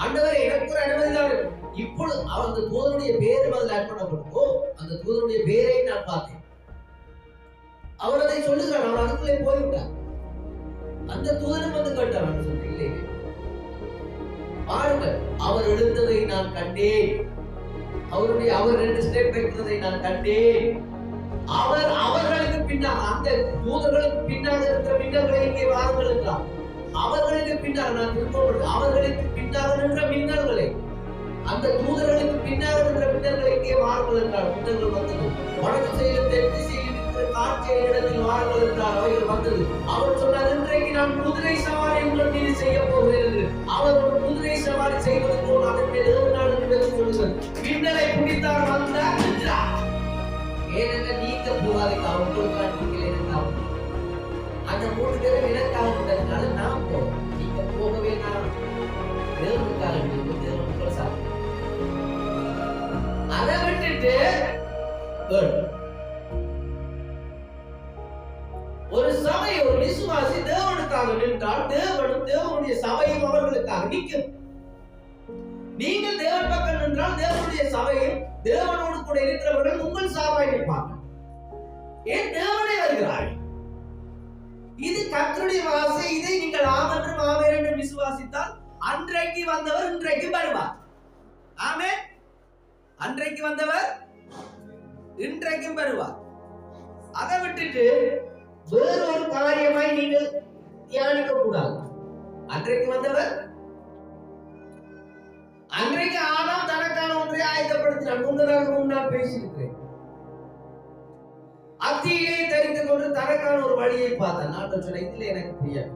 ஆண்டவரே எனக்கு ஒரு அனுமதி தான். இப்பொழுது அந்த தூதனுடைய பேரு பதில் ஆட் பண்ணப்பட்டோ அந்த தூதனுடைய பேரை நான் பார்த்தேன். அவர் அதை சொல்லுகிறார். அவர் அதுக்குள்ளே போய்விட்டார். அந்த தூதனை வந்து கேட்டார். சொல்றீங்களே, பாருங்கள், அவர் எழுந்ததை நான் கண்டேன். அவர் 2 ஸ்டெப் வைக்கிறதை நான் கண்டேன். அவர்களுக்கு பின்னால் அந்த தூதர்களுக்கு பின்னால் இருக்கிற மின்னல்களை இங்கே வாருங்கள் என்றார். அவர்களுக்கு பின்னால் நான் திரும்ப அவர்களுக்கு பின்னால் நின்ற மின்னல்களை, அந்த தூதர்களுக்கு பின்னால் நின்ற மின்னல்களை இங்கே வாருங்கள் என்றார். மின்னல்கள் வந்தது. வடக்கு செயலும் தெற்கு செயலும் இருக்கிற காட்சியை இடத்தில் வாருங்கள் என்றார். அவைகள் வந்தது. அவர் சொன்னார், இன்றைக்கு நான் குதிரை சவாரி உங்கள் மீது செய்ய போகிறேன் என்று. அவர் ஒரு குதிரை சவாரி செய்வது போல் அதன் மேல் 7 நாள் என்று சொல்லுங்கள். மின்னலை பிடித்தார், வந்தார், நின்றார். ஏனென்ன நீங்க போகாதீங்க, அவங்களுக்காக நீங்கள் இருந்தால் அந்த 3 பேரும் எனக்காக இருந்ததுனால நான் போவேன். நீங்க போகவே நான் தேவனுக்காக தேவனுக்கு சாப்பிட்டு அதை விட்டுட்டு ஒரு சபை, ஒரு விசுவாசி தேவனுக்காக நின்றால் தேவனும் தேவனுடைய சபையும் அவர்களுக்காக நிற்கும். நீங்கள் தேவன் பக்கம் நின்றால் தேவனுடைய சபையும் தேவனோடு கூட இருக்கிறவர்கள் உங்கள் சார்பாய் நிற்பார்கள். ஏன் தேவனே வருகிறார்கள். இது கர்த்தருடைய வார்த்தை. இதை நீங்கள் ஆம் என்றும் ஆமென் என்றும் விசுவாசித்தால் அன்றைக்கு வந்தவர் இன்றைக்கு வருவார். ஆமென். அன்றைக்கு வந்தவர் இன்றைக்கும் வருவார். அதை விட்டுட்டு வேறொரு காரியமாய் நீங்கள் தியானிக்க கூடாது. அன்றைக்கு வந்தவர் அன்றைக்கு ஆனாம் தனக்கான ஒன்றை ஆயத்தப்படுத்தினார். முன்னதாக நான் பேசியிருக்கிறேன். அத்தியிலே தரித்து கொண்டு தனக்கான ஒரு வழியை பார்த்தான். நான் சொன்ன இதுல எனக்கு தெரியாது.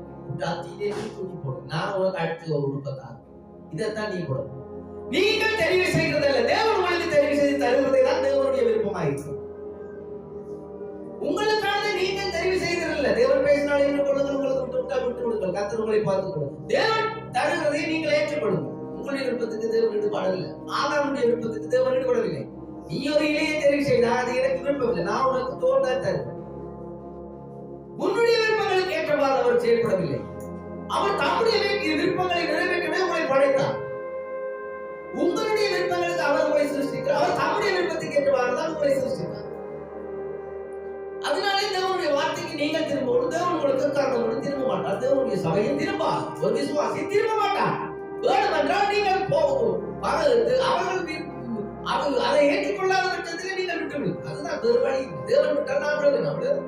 அத்தியிலே தூக்கி போடு, நான் உனக்கு அடுத்து ஒரு உடுப்பத்தான், இதைத்தான் நீ போடும். நீங்கள் தெரிவு செய்கிறதல்ல, தேவன் உங்களுக்கு தெரிவு செய்து தருவதை தான் தேவனுடைய விருப்பமாயிருக்கு. உங்களுக்கானதை நீங்கள் தெரிவு செய்கிறதில்ல. தேவன் பேசினால் என்ன கொள்ளுங்கள், உங்களுக்கு விட்டு விடுங்கள், கர்த்தர் உங்களை பார்த்துக் கொள்ளும். தேவன் தருகிறதை நீங்கள் ஏற்றுக்கொள்ளுங்கள். உங்களுடைய விருப்பத்துக்கு தேவன் ஈடுபாடவில்லை. ஆதாமுடைய விருப்பத்துக்கு தேவன் ஈடுபடவில்லை. நீ ஒரு இலையை தெரிவு செய்தால் அது எனக்கு விருப்பம் இல்லை, நான் உனக்கு தோல்தான் தருவேன். உன்னுடைய விருப்பங்களுக்கு ஏற்றவாறு அவர் செயல்படவில்லை. அவர் தம்முடைய விருப்பங்களை நிறைவேற்றவே உங்களை படைத்தார். உங்களுடைய விருப்பங்களுக்கு அவர் உங்களை சிருஷ்டித்தார். அவர் தம்முடைய விருப்பத்துக்கு ஏற்றவாறு தான் உங்களை சிருஷ்டித்தார். அதனாலே தேவனுடைய வார்த்தைக்கு நீங்கள் திரும்பவும் தேவன் உங்களுக்கு காரணம் திரும்ப மாட்டார். தேவனுடைய சபையை திரும்பார். ஒரு விசுவாசி திரும்ப மாட்டார். வேண்டுமென்றால் நீங்கள் போகும் அவர்கள் அதை ஏற்றுக்கொள்ளாத பட்சத்தில் நீங்கள் விட்டுவிடும். அதுதான் வேறு வழி. தேவன் விட்டால் நான் விடுவேன்.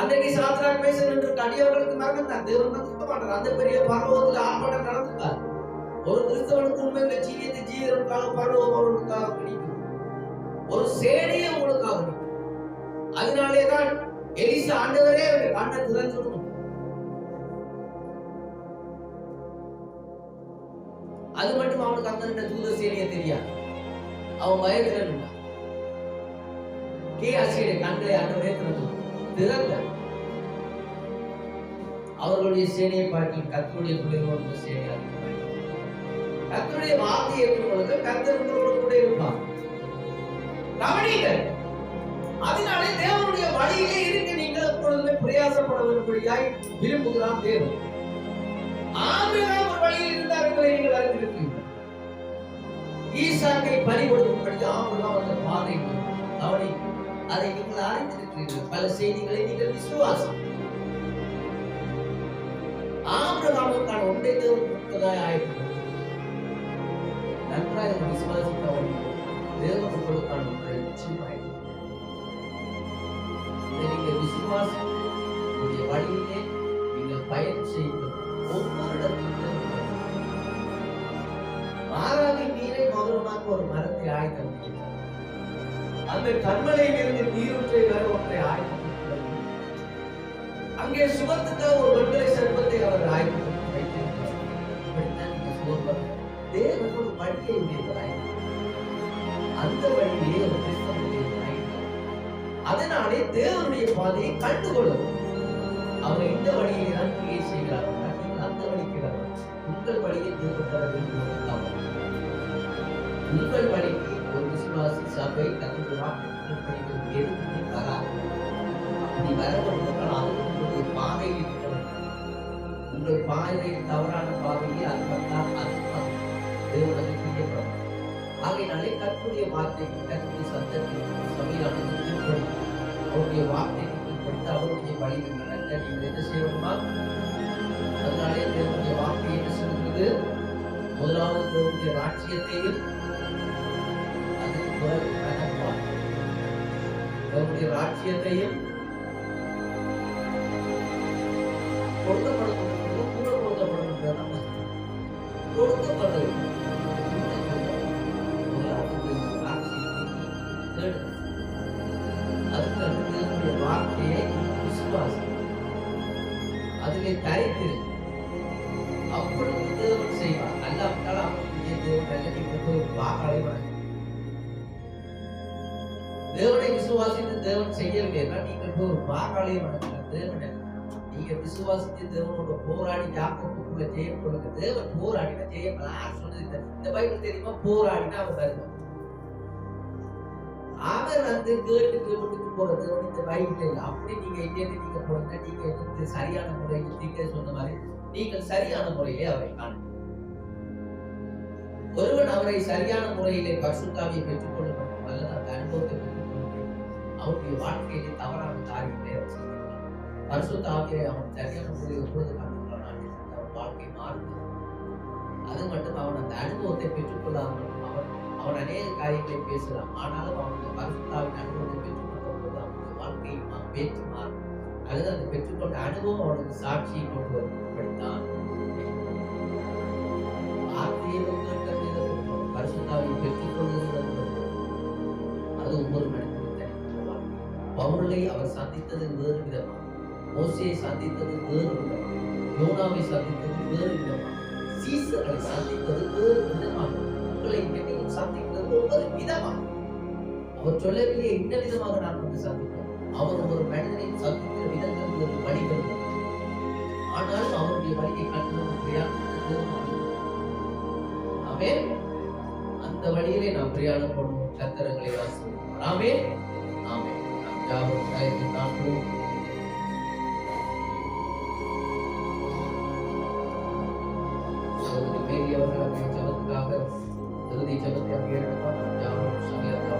அன்றைக்கு சாத்ராக் மேசன் என்று அடியவர்களுக்கு மரணம் தான். தேவன் திரும்ப மாட்டார். அந்த பெரிய பரலோகத்தில் ஆர்ப்பாட்டம் நடந்திருக்கார். ஒரு கிறிஸ்தவனுக்கு உண்மையில ஜீவியத்தை ஜீவனுக்காக பரலோகம் அவர்களுக்காக கிடைக்கும். ஒரு சேனையை உங்களுக்காக கிடைக்கும். அதனாலேதான் எலிசா ஆண்டவரே கண்ணை திறந்து விடணும். அது மட்டும் அவனுக்கு அந்த தூத சேனையை தெரியாது. அவன் பயத்துல இருந்தான். கேஆசியுடைய கண்களை ஆண்டவரே திறந்த அவர்களுடைய சேனையை பார்த்து கர்த்தருடைய பிள்ளைகளோட சேனையாக கர்த்தருடைய வார்த்தையை ஏற்றுக்கொள்ளுங்க. கர்த்தர் உங்களோடு கூட இருப்பார். கவனிங்கள். அதனாலே தேவனுடைய வழியிலே இருக்க நீங்கள் எப்பொழுதுமே பிரயாசப்பட வேண்டும்படியாய் விரும்புகிறான் தேவன். ஆபிரகாம் ஒரு வழியில் இருந்தார் என்பதை நீங்கள் அறிந்திருக்கிறீர்கள். ஈசாக்கை பலி கொடுக்கும்படி ஆபிரகாம் அந்த பாதை கவனி, அதை நீங்கள் அறிந்திருக்கிறீர்கள். பல செய்திகளை நீங்கள் விசுவாசம். ஆபிரகாமுக்கான ஒன்றை தேவன் கொடுத்ததாய் ஆயிற்று. நன்றாக விசுவாசித்தவன் தேவன் உங்களுக்கான ஒன்றை நிச்சயமாயிற்று. இதை நீங்கள் விசுவாசம் வழியிலே நீங்கள் பயன் செய்யும் ஒவ்வொரு இடத்திலும் மாறாக நீரை மதுரமாக ஒரு மரத்தை ஆயத்தம் செய்தார். அந்த கண்மலையில் இருந்து நீரூற்றை வர ஒன்றை ஆயத்தம் செய்தார். அங்கே சுகத்துக்காக ஒரு வெண்கலை சர்ப்பத்தை அவர் ஆயத்தம் வைத்திருக்கிறார். தேவன் ஒரு வழியை உடையவராய், அந்த வழியிலே ஒரு கிறிஸ்தவனுடைய, அதனாலே தேவனுடைய பாதையை கண்டுகொள்ளும். அவர் இந்த வழியை தான் கிரியை செய்கிறார். அந்த வழிக்கு உங்கள் வழியை தேவன் தர வேண்டும். உங்கள் வழிக்கு ஒரு விசுவாசி சபை தன்னுடைய வார்த்தைகள் எதுவுமே வராது. அப்படி வரவர்கள் அது உங்களுடைய பாதையில் இருக்கிறது. உங்கள் பாதையில் தவறான பாதையை அது வந்தால் அது தேவனுக்கு பிரியப்படும். ஆகையினாலே கர்த்தருடைய வார்த்தைக்கு கர்த்தருடைய சத்தத்திற்கு சபையானது அவருடைய வார்த்தைக்கு கொடுத்து அவருடைய வழியில் நடக்க நீங்கள் என்ன செய்யணுமா? அதனாலே தேவனுடைய வார்த்தை என்ன சொல்கிறது? முதலாவது தேவனுடைய ராஜ்யத்தையும் அதுக்கு பிறகு நடப்பார். தேவனுடைய ராஜ்யத்தையும் கொடுக்கப்படும் கூட கொடுக்கப்படும் கொடுக்கப்படும் அதுக்கு வார்த்தையை விசுவாசம் அதிலே தரித்திரு. அப்பொழுது தேவன் செய்வார். அல்லாவிட்டால் அவனுடைய தேவன் வாக்காளை வழங்கும். தேவனை விசுவாசித்து தேவன் செய்யவில்லை என்றால் நீங்கள் போய் ஒரு வாக்காளையை வழங்குகிறார். தேவன் நீங்க விசுவாசித்து தேவனோட போராடி யாக்கோபுக்குள்ள ஜெயம் கொடுங்க. தேவன் போராடினா ஜெயம் சொன்னது இந்த பைபிள் தெரியுமா? போராடினா அவர் வருவார். அவர் அந்த கேட்டுக்கு விட்டுட்டு போறது இந்த பைபிள் இல்லை. அப்படி நீங்க இங்கேருந்து நீங்க போனீங்கன்னா நீங்க வந்து சரியான முறையில் நீங்க சொன்ன மாதிரி நீங்கள் சரியான முறையிலே அவரை காண. ஒருவன் அவரை சரியான முறையிலே பரிசுத்தாவியை பெற்றுக்கொள்ள வேண்டும் அல்லது அந்த அனுபவத்தை பெற்றுக்கொள்ள வேண்டும். அவனுடைய வாழ்க்கையிலே தவறான காரியங்களை அவர் செய்கிறான். பரிசுத்தாவியை அவன் சரியான முறையில் எப்பொழுது காண்கிறான் அவன் வாழ்க்கை மாறுகிறது. அது மட்டும் அவன் அந்த அனுபவத்தை பெற்றுக்கொள்ளாமல் அவன் அநேக காரியங்களை பேசலாம். ஆனாலும் அவனுடைய பரிசுத்தாவின் அனுபவத்தை பெற்றுக்கொண்ட போது அவனுடைய வாழ்க்கை பேச்சு மாறும் அல்லது அந்த பெற்றுக்கொண்ட அனுபவம் அவனுக்கு சாட்சியை கொண்டு வரும். இப்படித்தான் பரிசுத்தாவியை பெற்றுக்கொள்வது அது ஒவ்வொரு மனிதனும் தனிப்பட்ட வாழ்க்கை. பவுலை அவர் சந்தித்தது வேறு விதமாக, மோசேயை சந்தித்தது வேறு விதமாக, யோனாவை சந்தித்தது வேறு விதமாக, சீசர்களை சந்தித்தது வேறு விதமாக, உங்களை நீங்கள் சந்திக்கிறது ஒவ்வொரு விதமாக. அவர் சொல்லவில்லை இந்த விதமாக நான் வந்து சந்திக்கிறேன். அவர் ஒரு மனிதனை சந்திக்கிற விதங்கள் ஒரு வழிகள். ஆனாலும் அவருடைய வழியை கண்டு ஆமென். அந்த வழியிலே நாம் பிரயாணம் பண்ணுவோம். கர்த்தர்களை ஆசீர்வதிப்பார். ஆமென் ஆமென். நாம் யாவரும் தலையை தாழ்த்துவோம். சகோதரி மேரி அவர்களுடைய ஜெபத்துக்காக இறுதி ஜெபத்தை அங்கே எடுப்பார். யாவரும் சமயத்தில்